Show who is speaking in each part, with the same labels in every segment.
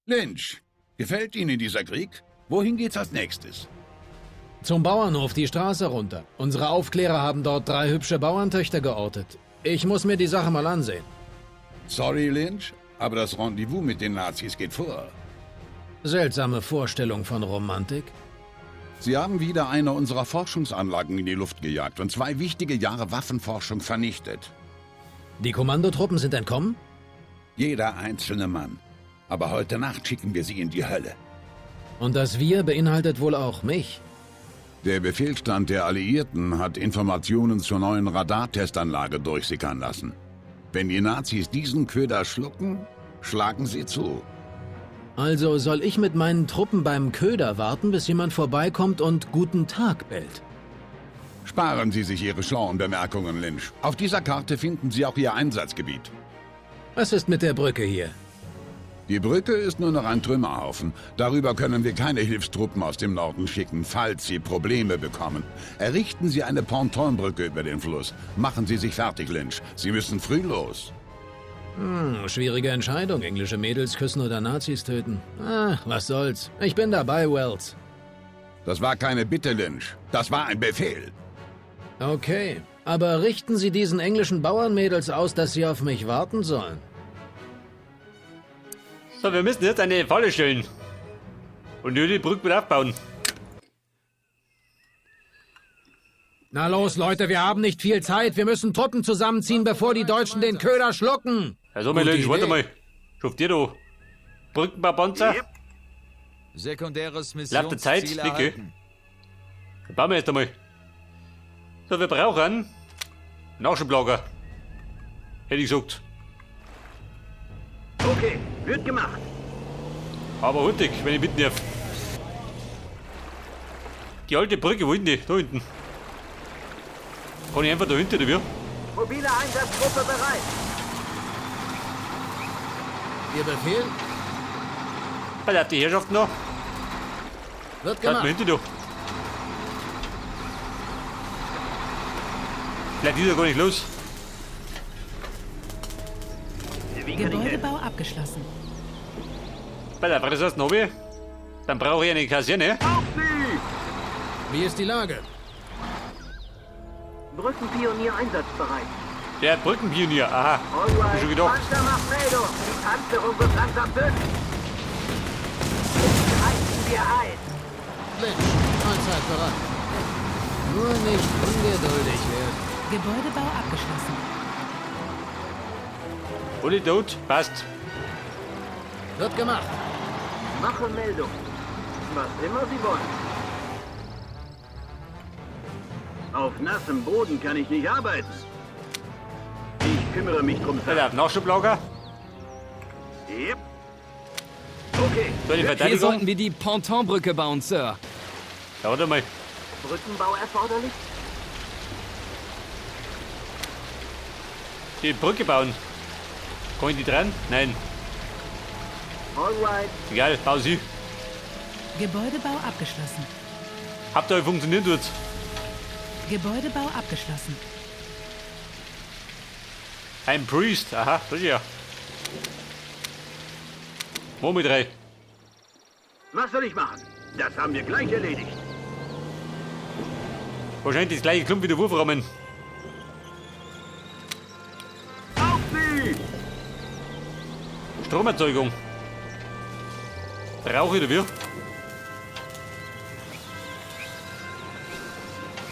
Speaker 1: Lynch, gefällt Ihnen dieser Krieg? Wohin geht's als nächstes?
Speaker 2: Zum Bauernhof die Straße runter. Unsere Aufklärer haben dort 3 hübsche Bauerntöchter geortet. Ich muss mir die Sache mal ansehen.
Speaker 1: Sorry, Lynch, aber das Rendezvous mit den Nazis geht vor.
Speaker 2: Seltsame Vorstellung von Romantik.
Speaker 1: Sie haben wieder eine unserer Forschungsanlagen in die Luft gejagt und 2 wichtige Jahre Waffenforschung vernichtet.
Speaker 2: Die Kommandotruppen sind entkommen?
Speaker 1: Jeder einzelne Mann. Aber heute Nacht schicken wir sie in die Hölle.
Speaker 2: Und das Wir beinhaltet wohl auch mich.
Speaker 1: Der Befehlsstand der Alliierten hat Informationen zur neuen Radartestanlage durchsickern lassen. Wenn die Nazis diesen Köder schlucken, schlagen sie zu.
Speaker 2: Also soll ich mit meinen Truppen beim Köder warten, bis jemand vorbeikommt und Guten Tag bellt?
Speaker 1: Sparen Sie sich Ihre schlauen Bemerkungen, Lynch. Auf dieser Karte finden Sie auch Ihr Einsatzgebiet.
Speaker 2: Was ist mit der Brücke hier?
Speaker 1: Die Brücke ist nur noch ein Trümmerhaufen. Darüber können wir keine Hilfstruppen aus dem Norden schicken, falls Sie Probleme bekommen. Errichten Sie eine Pontonbrücke über den Fluss. Machen Sie sich fertig, Lynch. Sie müssen früh los.
Speaker 2: Schwierige Entscheidung. Englische Mädels küssen oder Nazis töten. Was soll's. Ich bin dabei, Wells.
Speaker 1: Das war keine Bitte, Lynch. Das war ein Befehl.
Speaker 2: Okay, aber richten Sie diesen englischen Bauernmädels aus, dass sie auf mich warten sollen.
Speaker 3: So, wir müssen jetzt eine Falle stellen. Und die Brücke wieder aufbauen.
Speaker 2: Na los, Leute, wir haben nicht viel Zeit. Wir müssen Truppen zusammenziehen, bevor die Deutschen den Köder schlucken.
Speaker 3: Also, mein Lynch, warte mal. Schafft ihr da Brückenbaupanzer?
Speaker 4: Yep. Sekundäres
Speaker 3: Lauft der Zeit,
Speaker 4: Missionsziel
Speaker 3: Nicke.
Speaker 4: erhalten.
Speaker 3: Dann bauen wir erst einmal. So, wir brauchen Nachschublager. Hätte ich gesagt.
Speaker 5: Okay, wird gemacht.
Speaker 3: Aber hurtig, wenn ich bitten darf. Die alte Brücke, wo hinten die? Da hinten. Kann ich einfach da hinten, oder wie?
Speaker 5: Mobile Einsatzgruppe bereit.
Speaker 2: Ihr Befehl?
Speaker 3: Da hat die Herrschaft noch.
Speaker 2: Wird
Speaker 3: Schaut mal
Speaker 2: gemacht.
Speaker 3: hinten da. Vielleicht ist er gar nicht los.
Speaker 5: Wie kann ich helfen?
Speaker 6: Gebäudebau abgeschlossen.
Speaker 3: Was ist das noch? Dann brauche ich eine Kaserne.
Speaker 5: Auf Sie!
Speaker 2: Wie ist die Lage?
Speaker 5: Brückenpionier einsatzbereit.
Speaker 3: Der Brückenpionier, aha. Hab ich
Speaker 5: Alright,
Speaker 3: schon gedacht.
Speaker 5: Panzer macht Meldung. Die Panzerung bekannt am Bück. Halten wir ein.
Speaker 2: Lynch, Mahlzeit bereit. Nur nicht ungeduldig werden.
Speaker 6: Gebäudebau abgeschlossen.
Speaker 3: Uli tot, passt.
Speaker 2: Wird gemacht.
Speaker 5: Mache Meldung. Was immer Sie wollen. Auf nassem Boden kann ich nicht arbeiten. Ich kümmere mich drum.
Speaker 3: Der hat Nachschublager.
Speaker 5: Yep. Okay.
Speaker 3: So, die
Speaker 4: Hier
Speaker 3: Verteidigung.
Speaker 4: sollten wir die Pontonbrücke bauen, Sir.
Speaker 3: Ja, warte mal.
Speaker 5: Brückenbau erforderlich?
Speaker 3: Die Brücke bauen. Kann ich die dran? Nein.
Speaker 5: Alright.
Speaker 3: Egal, bau sie.
Speaker 6: Gebäudebau abgeschlossen.
Speaker 3: Habt ihr funktioniert tut's?
Speaker 6: Gebäudebau abgeschlossen.
Speaker 3: Ein Priest, aha, das ist ja. Wo mit 3?
Speaker 5: Was soll ich machen? Das haben wir gleich erledigt.
Speaker 3: Wahrscheinlich das gleiche Klump wie der Wurfrahmen.
Speaker 5: Auf Sie!
Speaker 3: Stromerzeugung. Brauche ich oder wie?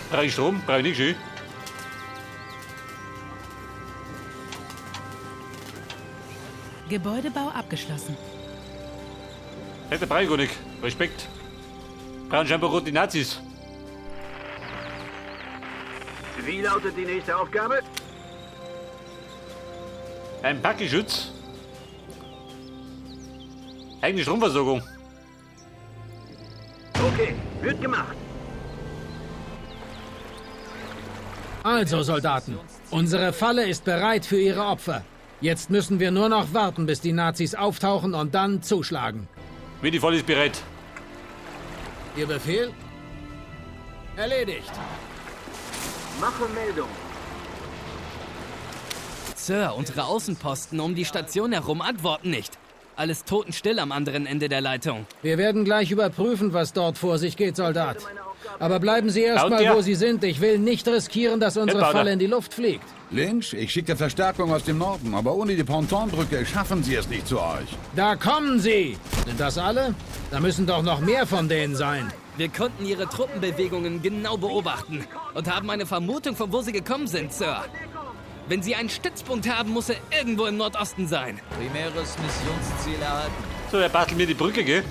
Speaker 3: Brauche ich Strom? Brauche ich nicht schön.
Speaker 6: Gebäudebau abgeschlossen.
Speaker 3: Hätte brauche ich gar nicht. Respekt. Brauchen scheinbar rot die Nazis.
Speaker 5: Wie lautet die nächste Aufgabe?
Speaker 3: Ein Packeschutz. Eigene Stromversorgung.
Speaker 5: Okay, wird gemacht.
Speaker 2: Also, Soldaten, unsere Falle ist bereit für ihre Opfer. Jetzt müssen wir nur noch warten, bis die Nazis auftauchen und dann zuschlagen.
Speaker 3: Wie die Voll ist bereit.
Speaker 2: Ihr Befehl? Erledigt.
Speaker 5: Mache Meldung.
Speaker 4: Sir, unsere Außenposten um die Station herum antworten nicht. Alles totenstill am anderen Ende der Leitung.
Speaker 2: Wir werden gleich überprüfen, was dort vor sich geht, Soldat. Aber bleiben Sie erst
Speaker 3: Baut
Speaker 2: mal,
Speaker 3: ihr?
Speaker 2: wo Sie sind. Ich will nicht riskieren, dass unsere
Speaker 3: baut er.
Speaker 2: Falle in die Luft fliegt.
Speaker 1: Lynch, ich schicke Verstärkung aus dem Norden, aber ohne die Pontonbrücke schaffen Sie es nicht zu euch.
Speaker 2: Da kommen sie! Sind das alle? Da müssen doch noch mehr von denen sein.
Speaker 4: Wir konnten ihre Truppenbewegungen genau beobachten und haben eine Vermutung, von wo sie gekommen sind, Sir. Wenn sie einen Stützpunkt haben, muss er irgendwo im Nordosten sein.
Speaker 7: Primäres Missionsziel erhalten.
Speaker 3: So, er bastelt mir die Brücke, gell?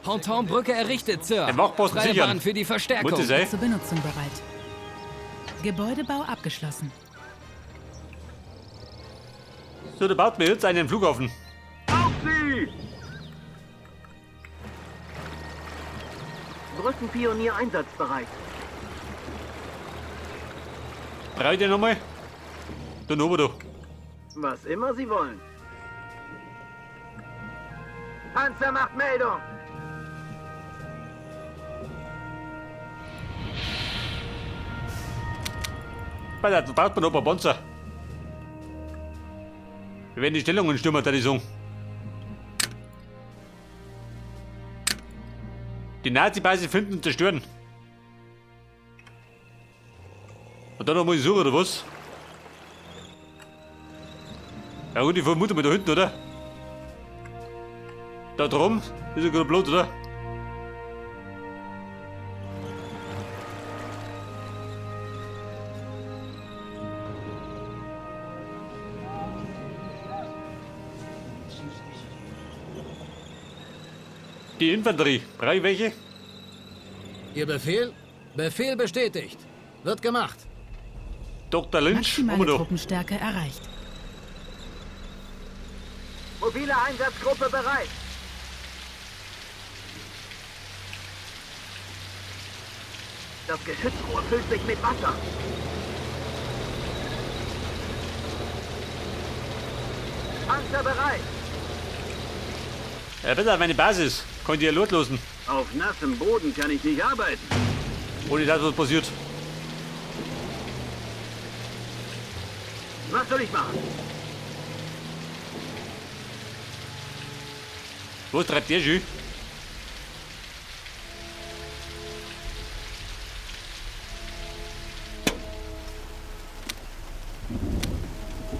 Speaker 4: Pontonbrücke errichtet, Sir.
Speaker 3: Den Wachposten
Speaker 4: Freie
Speaker 3: sichern.
Speaker 4: Bahn für die Verstärkung.
Speaker 3: Muss es sein?
Speaker 6: Zur Benutzung bereit. Gebäudebau abgeschlossen.
Speaker 3: So, der baut mir jetzt einen Flughafen.
Speaker 5: Auf sie! Brückenpionier einsatzbereit.
Speaker 3: Braucht ihr nochmal? Da oben, du.
Speaker 5: Was immer Sie wollen. Panzer macht Meldung.
Speaker 3: Da baut man noch ein paar Panzer. Wir werden die Stellungen stürmen, da die sagen. Die Nazi-Basis finden und zerstören. Und dann noch mal suchen, oder was? Ja gut, ich vermute mal da hinten, oder? Da drum ist ja gerade Blut, oder? Die Infanterie, brauche ich welche?
Speaker 2: Ihr Befehl? Befehl bestätigt. Wird gemacht.
Speaker 3: Dr. Lynch, haben wir
Speaker 6: Maximale
Speaker 3: doch.
Speaker 6: Truppenstärke erreicht.
Speaker 5: Mobile Einsatzgruppe bereit. Das Geschützrohr füllt sich mit Wasser. Panzer bereit.
Speaker 3: Ja, bitte, meine Basis. Könnt ihr loslosen.
Speaker 5: Auf nassem Boden kann ich nicht arbeiten.
Speaker 3: Ohne das, was passiert.
Speaker 5: Was soll ich machen?
Speaker 3: Was treibt ihr, Jü?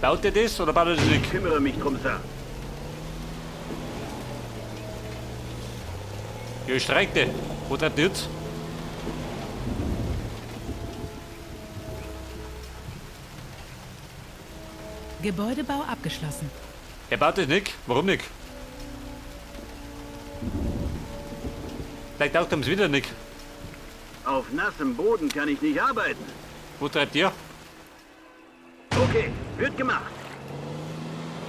Speaker 3: Baut ihr das oder baut ihr das
Speaker 5: Ich
Speaker 3: nicht?
Speaker 5: kümmere mich drum, Sir.
Speaker 3: Ja, streikte. Wo treibt ihr jetzt?
Speaker 6: Gebäudebau abgeschlossen.
Speaker 3: Er baut das nicht. Warum nicht? Vielleicht taugt er es wieder nicht.
Speaker 5: Auf nassem Boden kann ich nicht arbeiten.
Speaker 3: Wo treibt ihr?
Speaker 5: Okay, wird gemacht.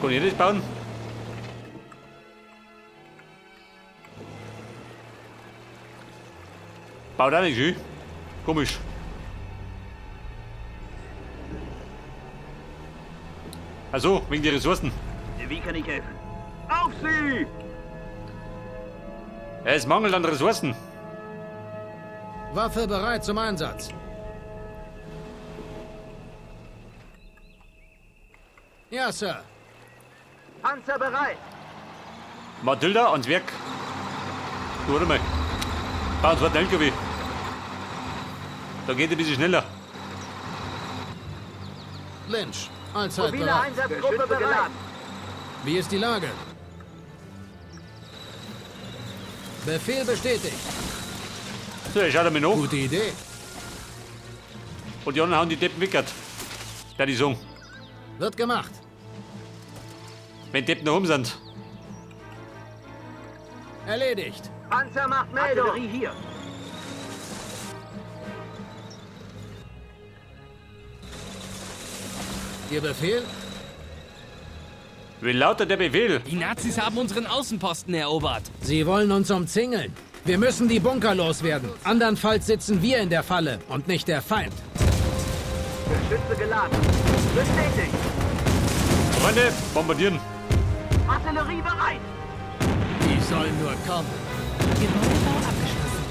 Speaker 3: Kann ich das bauen? Baut auch nicht, Jü. Komisch. Also, wegen der Ressourcen.
Speaker 5: Wie kann ich helfen? Auf sie!
Speaker 3: Es mangelt an Ressourcen.
Speaker 2: Waffe bereit zum Einsatz. Ja, Sir.
Speaker 5: Panzer bereit.
Speaker 3: Matilda ans Werk. Du, warte mal. Bau uns einen LKW. Da geht ein bisschen schneller.
Speaker 2: Lynch, allzeit
Speaker 5: Mobile
Speaker 2: bereit.
Speaker 5: Einsatzgruppe bereit.
Speaker 2: Wie ist die Lage? Befehl bestätigt.
Speaker 3: So, er schaut er mir nach.
Speaker 2: Gute Idee.
Speaker 3: Und die anderen haben die Deppen wickert. Da die sagen,
Speaker 2: Wird gemacht.
Speaker 3: wenn Deppen noch rum sind.
Speaker 2: Erledigt.
Speaker 5: Panzer macht Meldung. Artillerie hier.
Speaker 2: Ihr Befehl?
Speaker 3: Wie lautet der Befehl?
Speaker 4: Die Nazis haben unseren Außenposten erobert.
Speaker 2: Sie wollen uns umzingeln. Wir müssen die Bunker loswerden. Andernfalls sitzen wir in der Falle und nicht der Feind.
Speaker 5: Geschütze geladen. Bestätigt.
Speaker 3: Freunde, bombardieren.
Speaker 5: Artillerie bereit.
Speaker 2: Die sollen nur kommen.
Speaker 6: Gebäudebau abgeschlossen.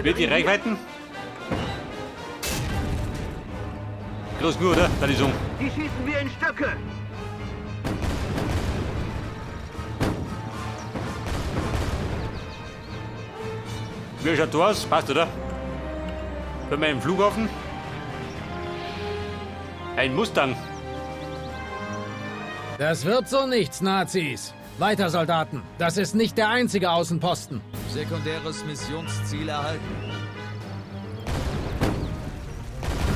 Speaker 3: Wird die Reichweiten? Groß nur, oder? Da die Sung.
Speaker 5: Die schießen wir in Stücke.
Speaker 3: Wie schaut du aus? Passt, oder? Können wir im Flughafen? Ein Mustang.
Speaker 2: Das wird so nichts, Nazis. Weiter, Soldaten. Das ist nicht der einzige Außenposten.
Speaker 7: Sekundäres Missionsziel erhalten.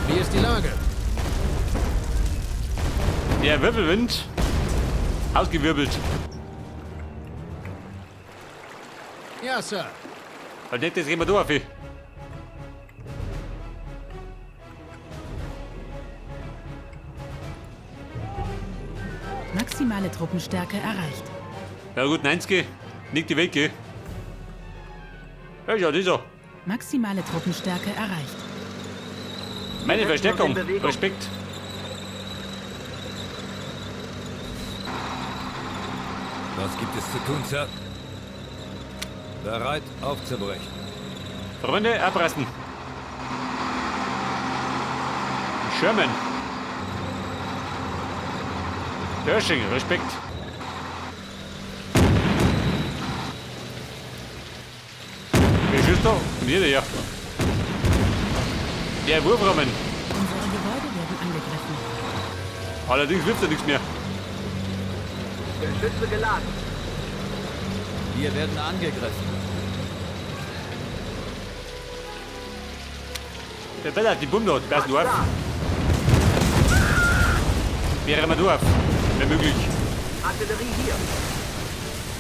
Speaker 2: Wie ist die Lage?
Speaker 3: Der Wirbelwind. Ausgewirbelt.
Speaker 2: Ja, Sir.
Speaker 3: Und jetzt gehen wir durch. Ey.
Speaker 6: Maximale Truppenstärke erreicht.
Speaker 3: Na gut, 90. Nicht die Weg, gell? Ja, dieser.
Speaker 6: Maximale Truppenstärke erreicht.
Speaker 3: Meine Verstärkung. Respekt.
Speaker 8: Was gibt es zu tun, Sir? Bereit, aufzubrechen.
Speaker 3: Freunde, abreißen. Sherman. Pershing, Respekt. Wie schießt du? Jeder, ja. Der Wurfrahmen.
Speaker 6: Unsere Gebäude werden angegriffen.
Speaker 3: Allerdings wirft er nichts mehr.
Speaker 5: Geschütze geladen.
Speaker 7: Wir werden angegriffen.
Speaker 3: Der Bell hat die Bombe dort. Wer ist nur auf? Wäre mal durch. Wenn möglich.
Speaker 5: Artillerie hier.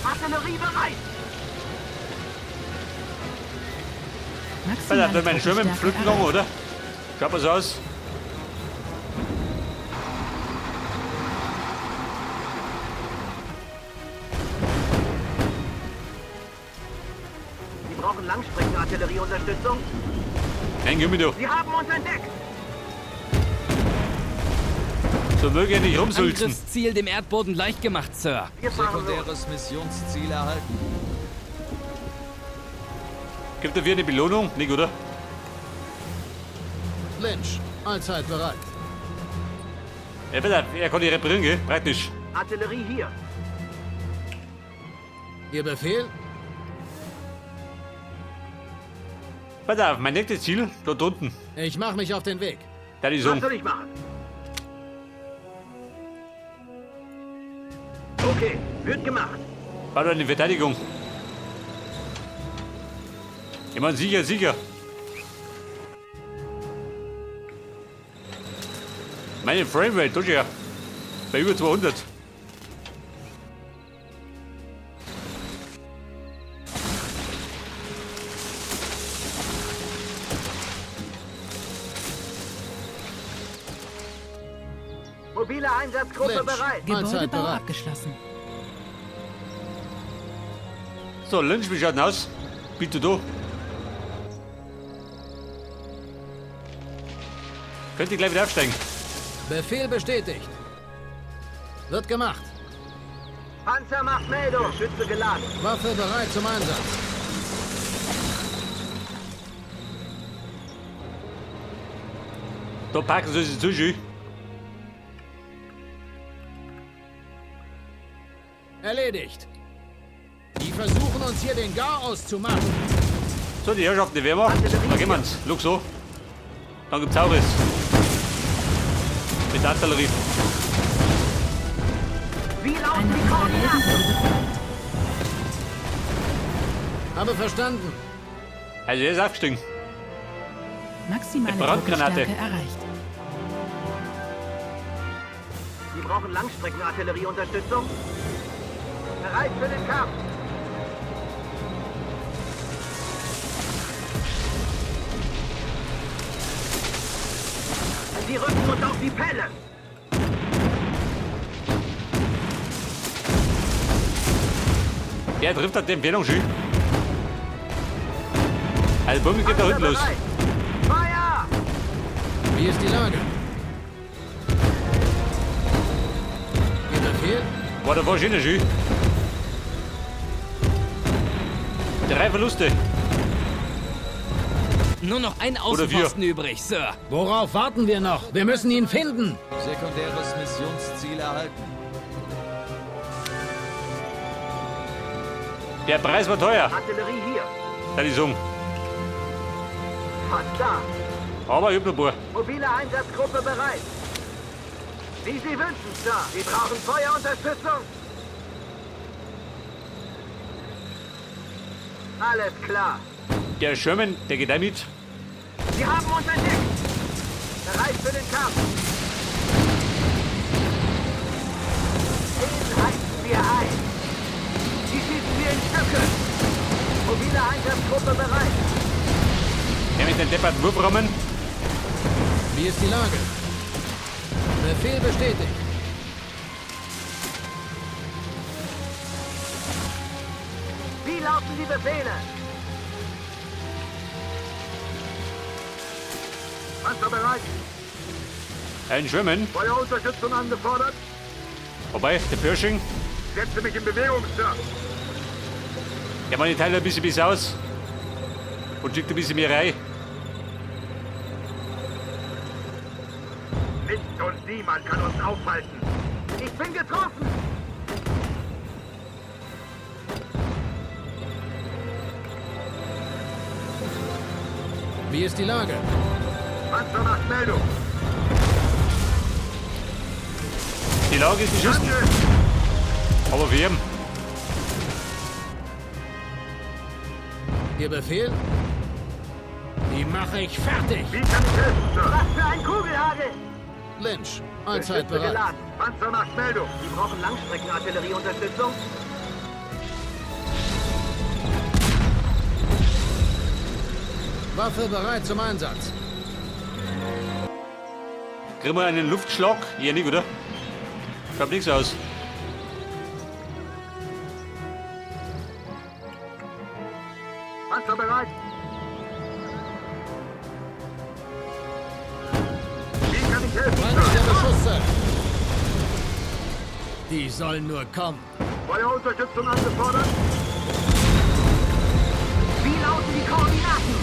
Speaker 5: Artillerie bereit.
Speaker 3: Bell hat
Speaker 6: Maximale
Speaker 3: meine Schirme im
Speaker 6: Truppenstärke
Speaker 3: Pflücken gegangen,
Speaker 6: erreicht.
Speaker 3: oder? Schaut mal so aus.
Speaker 5: Sie brauchen Langstreckenartillerieunterstützung.
Speaker 3: Nein, geh mir doch.
Speaker 5: Sie haben uns entdeckt.
Speaker 3: So möge er nicht rumsulzen.
Speaker 4: Angriffsziel dem Erdboden leicht gemacht, Sir.
Speaker 5: Wir fahren los.
Speaker 7: Sekundäres Missionsziel erhalten.
Speaker 3: Gibt dafür eine Belohnung? Nicht, oder?
Speaker 2: Lynch, allzeit bereit.
Speaker 3: Ja, Bell, er kann die reparieren, gell? Praktisch.
Speaker 5: Artillerie hier.
Speaker 2: Ihr Befehl?
Speaker 3: Pass auf, mein nächstes Ziel, dort unten.
Speaker 2: Ich mache mich auf den Weg.
Speaker 3: Da die
Speaker 5: Was
Speaker 3: Sung.
Speaker 5: soll ich machen? Okay, wird gemacht.
Speaker 3: War doch eine Verteidigung. Ich meine, sicher, sicher. Meine Framerate, tut ja. Bei über 200.
Speaker 5: Mobile Einsatzgruppe
Speaker 2: Lynch,
Speaker 5: bereit.
Speaker 2: allzeit
Speaker 6: Gebäudebau
Speaker 2: bereit.
Speaker 6: abgeschlossen.
Speaker 3: So, Lynch, wie schaut denn aus? Bitte du. Könnt ihr gleich wieder aufsteigen?
Speaker 2: Befehl bestätigt. Wird gemacht.
Speaker 5: Panzer macht Meldung. Geschütze geladen.
Speaker 2: Waffe bereit zum Einsatz.
Speaker 3: Da packen sie sich zu, schön.
Speaker 2: Erledigt. Die versuchen uns hier den Garaus zu machen.
Speaker 3: So, die Herrschaften, die Wehrmacht. Da gehen wir's. Look so. Dann gibt's Auris. Mit der Artillerie.
Speaker 5: Wie laufen
Speaker 6: Eine
Speaker 5: die
Speaker 6: unserer Helden
Speaker 5: Koordinaten?
Speaker 6: wurde befreit.
Speaker 2: Habe verstanden.
Speaker 3: Also, er ist aufgestiegen.
Speaker 6: Maximale
Speaker 3: Eine Brandgranate.
Speaker 6: Truppenstärke erreicht.
Speaker 5: Sie brauchen Langstreckenartillerieunterstützung. Bereit für den Kampf. Sie rücken uns auf die Pelle.
Speaker 3: Der trifft hat die Empfehlung schön. Also, Bombe geht da
Speaker 5: Panzer
Speaker 3: hinten los.
Speaker 5: bereit. Feuer!
Speaker 2: Wie ist die Lage? Ihr Befehl?
Speaker 3: Boah, da war schön, schön. 3 Verluste.
Speaker 4: Nur noch ein
Speaker 3: wir.
Speaker 4: Außenposten übrig, Sir.
Speaker 2: Worauf warten wir noch? Wir müssen ihn finden.
Speaker 7: Sekundäres Missionsziel erhalten.
Speaker 3: Der Preis war teuer.
Speaker 5: Artillerie hier.
Speaker 3: Das ist um.
Speaker 5: Fast da.
Speaker 3: Aber ich hab noch ein paar.
Speaker 5: Mobile Einsatzgruppe bereit. Wie Sie wünschen, Sir. Sie brauchen Feuerunterstützung. Alles klar.
Speaker 3: Der Sherman, der geht da mit.
Speaker 5: Sie haben uns entdeckt. Bereit für den Kampf. Den heizen wir ein. Die schießen wir in Stücke. Mobile Einsatzgruppe bereit.
Speaker 3: Der mit den depperten Wurframmen.
Speaker 2: Wie ist die Lage? Befehl bestätigt.
Speaker 5: Wie lauten die Befehle? Panzer bereit.
Speaker 3: Ein Sherman.
Speaker 5: Feuerunterstützung angefordert.
Speaker 3: Vorbei, der Pershing.
Speaker 5: Setze mich in Bewegung, Sir.
Speaker 3: Der meine Teile ein bisschen bis aus. Und schickt ein bisschen mehr rein.
Speaker 5: Nichts und niemand kann uns aufhalten. Ich bin getroffen.
Speaker 2: Wie ist die Lage?
Speaker 5: Panzer macht Meldung.
Speaker 3: Die Lage ist beschissen.
Speaker 5: Danke.
Speaker 3: Aber wir haben.
Speaker 2: Ihr Befehl? Die mache ich fertig.
Speaker 5: Wie kann ich helfen, Sir? Was für ein Kugelhagel.
Speaker 2: Lynch, Allzeit
Speaker 5: Geschütze
Speaker 2: bereit.
Speaker 5: geladen. Panzer macht Meldung. Sie brauchen Langstreckenartillerieunterstützung.
Speaker 2: Waffe bereit zum Einsatz.
Speaker 3: Kriegen wir einen Luftschlag? Ja, nicht, oder? Schaut nichts aus.
Speaker 5: Panzer bereit. Wie kann ich helfen,
Speaker 2: Feindlicher
Speaker 5: Sir?
Speaker 2: Beschuss, Sir. Die sollen nur kommen.
Speaker 5: Feuerunterstützung angefordert. Wie lauten die Koordinaten?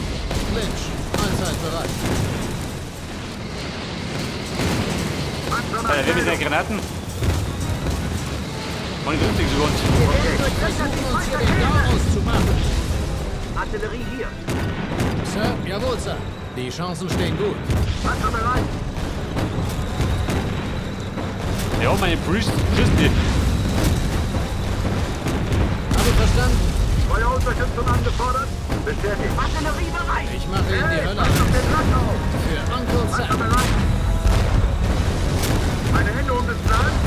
Speaker 2: Lynch, Allzeit bereit.
Speaker 5: Panzer
Speaker 3: Wer
Speaker 5: macht
Speaker 3: mit den
Speaker 5: Meldung.
Speaker 3: Granaten? Und 50 Sekunden.
Speaker 2: Versuchen uns hier den Garaus zu machen.
Speaker 5: Artillerie hier.
Speaker 2: Sir, jawohl, Sir. Die Chancen stehen gut.
Speaker 5: Panzer bereit.
Speaker 3: Ja, meine Priest schießen die.
Speaker 2: Habe verstanden.
Speaker 5: Feuerunterstützung angefordert. Bestätigt. Artillerie bereit.
Speaker 2: Ich mache Ihnen die Hölle
Speaker 5: Pass auf
Speaker 2: an.
Speaker 5: den Platz auf.
Speaker 2: Für Uncle
Speaker 5: Panzer
Speaker 2: Sam.
Speaker 5: bereit. Eine Änderung des Plans.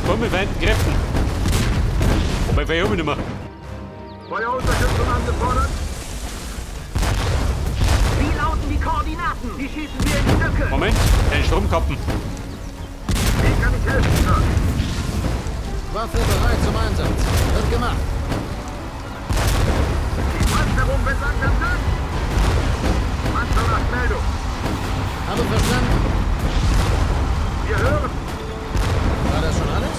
Speaker 3: Komm mit weinenden Kräften. Wobei, wir haben nicht mehr.
Speaker 5: Feuerunterstützung angefordert. Wie lauten die Koordinaten? Die schießen wir in Stücke.
Speaker 3: Moment, den Stromkappen.
Speaker 5: Wie kann ich helfen, Sir?
Speaker 2: Waffe bereit zum Einsatz. Wird gemacht.
Speaker 5: Die Panzerung wird langsam durch. Panzer macht Meldung.
Speaker 2: Habe verstanden.
Speaker 5: Wir hören.
Speaker 2: War das schon alles?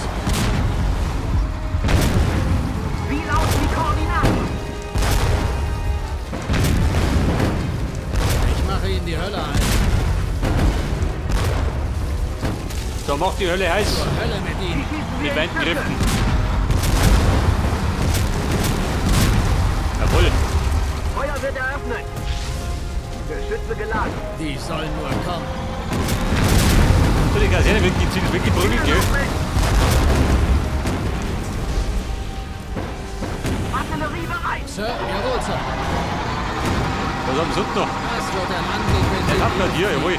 Speaker 5: Wie lauten die Koordinaten?
Speaker 2: Ich mache Ihnen die Hölle ein.
Speaker 3: So macht die Hölle heiß.
Speaker 2: Zur Hölle mit
Speaker 5: Die
Speaker 2: Ihnen.
Speaker 5: schießen wir
Speaker 3: Mit
Speaker 5: in
Speaker 3: weinenden
Speaker 5: Stücke.
Speaker 3: Kräften. Jawohl.
Speaker 5: Feuer wird eröffnet. Geschütze geladen.
Speaker 2: Die sollen nur kommen.
Speaker 3: So, die Kaserne wird weggeprügelt, gell?
Speaker 5: Artillerie bereit.
Speaker 2: Sir, jawohl, Sir.
Speaker 3: Was haben wir sonst noch?
Speaker 2: Das wird ein Anblick, wenn
Speaker 3: Der
Speaker 2: Sie
Speaker 3: Landwirt hier, jawohl.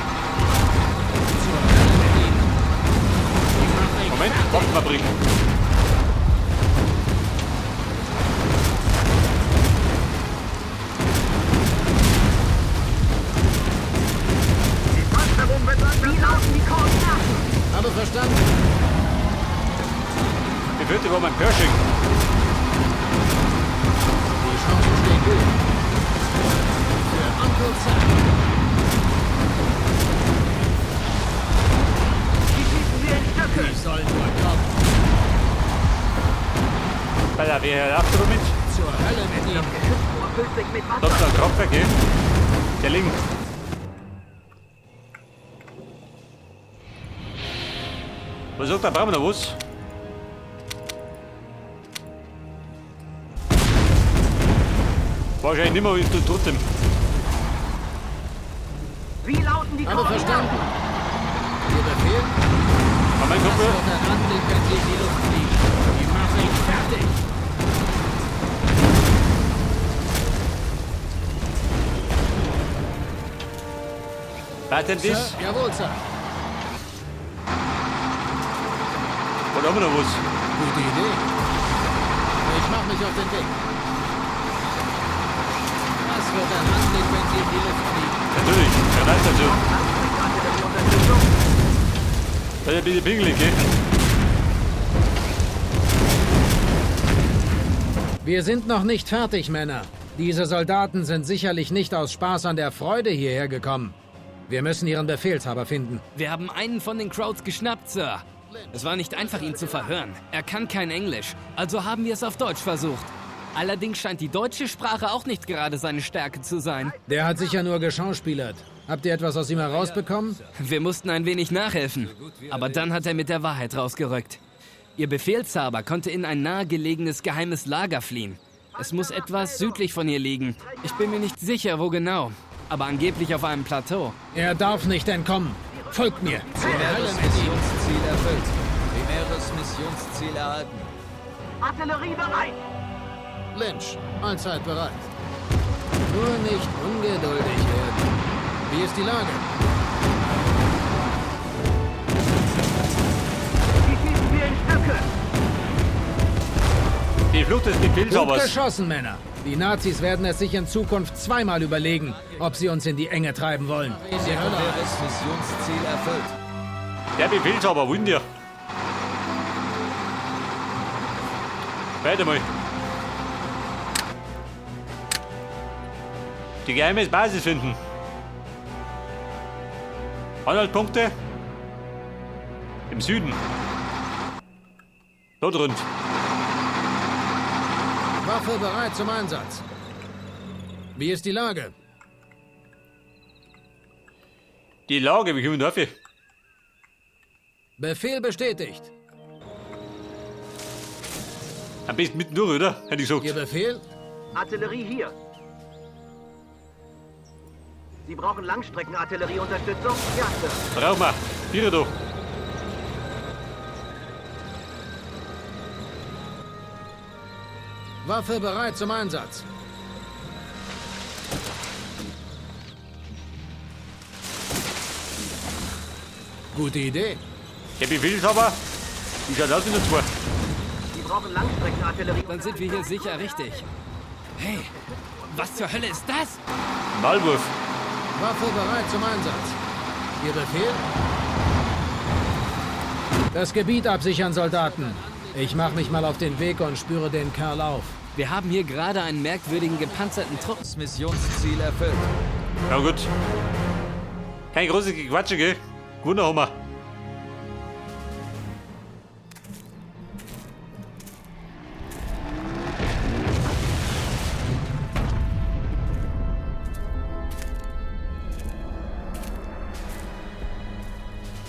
Speaker 2: zur Hölle mit Ihnen. Die mache ich
Speaker 3: Moment,
Speaker 2: fertig.
Speaker 3: Waffenfabrik.
Speaker 5: Die Panzerung wird langsam. Wie lauten die Koordinaten?
Speaker 2: Habe verstanden.
Speaker 3: Die vierte war mein Pershing.
Speaker 2: Die Chancen stehen gut. Für Uncle Sam.
Speaker 5: Die schießen wir in Stücke.
Speaker 2: Die sollen nur kommen.
Speaker 3: Bei der WR mit.
Speaker 2: Zur Hölle mit Ihnen.
Speaker 5: Geschützt füllt sich mit Wasser.
Speaker 3: Dort ist ein Kraftwerk, gell? Der links. Was sagt der? Brauchen wir noch was? Wahrscheinlich nicht mehr, wie du trotzdem.
Speaker 5: Wie lauten die
Speaker 2: Alle
Speaker 5: Koordinaten?
Speaker 2: verstanden? Ihr Befehl?
Speaker 3: Aber mein
Speaker 2: Das
Speaker 3: Kumpel,
Speaker 2: wird ein Anblick, wenn sie in die Luft fliegen. Die mache ich fertig.
Speaker 3: warten
Speaker 2: Sir,
Speaker 3: das.
Speaker 2: jawohl, Sir.
Speaker 3: Oder haben wir noch was?
Speaker 2: Gute Idee. Ich mache mich auf den Weg. Das wird ein Anblick, wenn sie in die Luft fliegen.
Speaker 3: Natürlich, Granat dazu.
Speaker 5: Langstreckenartillerieunterstützung.
Speaker 3: Sei ein bisschen pingelig, gell?
Speaker 2: Wir sind noch nicht fertig, Männer. Diese Soldaten sind sicherlich nicht aus Spaß an der Freude hierher gekommen. Wir müssen ihren Befehlshaber finden.
Speaker 4: Wir haben einen von den Crowds geschnappt, Sir. Es war nicht einfach, ihn zu verhören. Er kann kein Englisch, also haben wir es auf Deutsch versucht. Allerdings scheint die deutsche Sprache auch nicht gerade seine Stärke zu sein.
Speaker 2: Der hat sicher nur geschauspielert. Habt ihr etwas aus ihm herausbekommen?
Speaker 4: Wir mussten ein wenig nachhelfen, aber dann hat er mit der Wahrheit rausgerückt. Ihr Befehlshaber konnte in ein nahegelegenes geheimes Lager fliehen. Es muss etwas südlich von hier liegen. Ich bin mir nicht sicher, wo genau, aber angeblich auf einem Plateau.
Speaker 2: Er darf nicht entkommen. Folgt mir.
Speaker 7: Primäres Missionsziel erfüllt. Primäres Missionsziel erhalten.
Speaker 5: Artillerie bereit.
Speaker 2: Lynch, allzeit bereit. Nur nicht ungeduldig werden. Wie ist die Lage?
Speaker 5: Die schießen wir in Stücke.
Speaker 3: Die Flucht des
Speaker 2: Gut
Speaker 3: Befehlshabers.
Speaker 2: geschossen, Männer. Die Nazis werden es sich in Zukunft zweimal überlegen, ob sie uns in die Enge treiben wollen.
Speaker 7: Sekundäres Missionsziel erfüllt.
Speaker 3: Der Befehlshaber, wollen dir. Weiter mal. Die geheime Basis finden. Anhaltspunkte im Süden. Dort rund.
Speaker 2: Waffe bereit zum Einsatz. Wie ist die Lage?
Speaker 3: Die Lage, wie kommen wir dafür?
Speaker 2: Befehl bestätigt.
Speaker 3: Am besten mittendurch, oder? Hätte ich
Speaker 2: Ihr
Speaker 3: gesagt.
Speaker 2: Befehl?
Speaker 5: Artillerie hier. Sie brauchen Langstreckenartillerieunterstützung? Ja, Sir.
Speaker 3: Brauch mal. Bier doch.
Speaker 2: Waffe bereit zum Einsatz. Gute Idee.
Speaker 3: Der Befehlshaber, wie schaut aus in der Tour?
Speaker 5: Sie brauchen Langstreckenartillerie.
Speaker 4: Dann sind wir hier sicher richtig. Hey, was zur Hölle ist das?
Speaker 3: Maulwurf.
Speaker 2: Waffe bereit zum Einsatz. Ihr Befehl? Das Gebiet absichern, Soldaten. Ich mache mich mal auf den Weg und spüre den Kerl auf.
Speaker 4: Wir haben hier gerade einen merkwürdigen gepanzerten Trupp.
Speaker 7: Das Missionsziel erfüllt.
Speaker 3: Ja gut. Kein großes Gequatsche, gell? Wunder haben wir.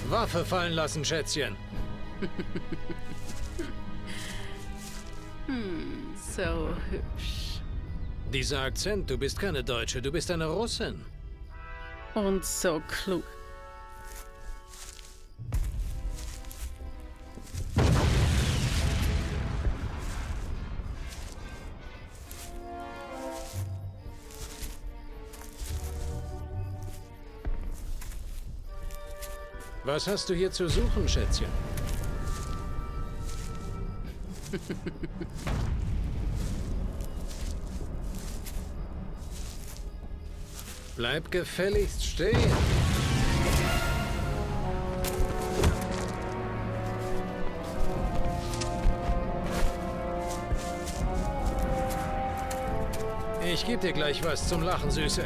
Speaker 2: Waffe fallen lassen, Schätzchen.
Speaker 6: So hübsch.
Speaker 2: Dieser Akzent, du bist keine Deutsche, du bist eine Russin.
Speaker 6: Und so klug.
Speaker 2: Was hast du hier zu suchen, Schätzchen? Bleib gefälligst stehen. Ich geb dir gleich was zum Lachen, Süße.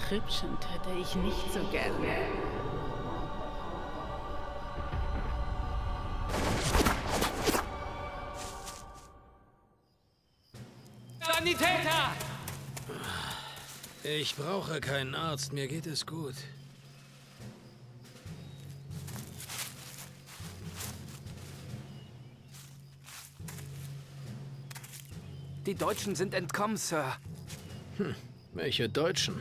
Speaker 6: Hübschen töte ich nicht so gerne.
Speaker 4: Sanitäter!
Speaker 2: Ich brauche keinen Arzt, mir geht es gut.
Speaker 4: Die Deutschen sind entkommen, Sir.
Speaker 2: Welche Deutschen?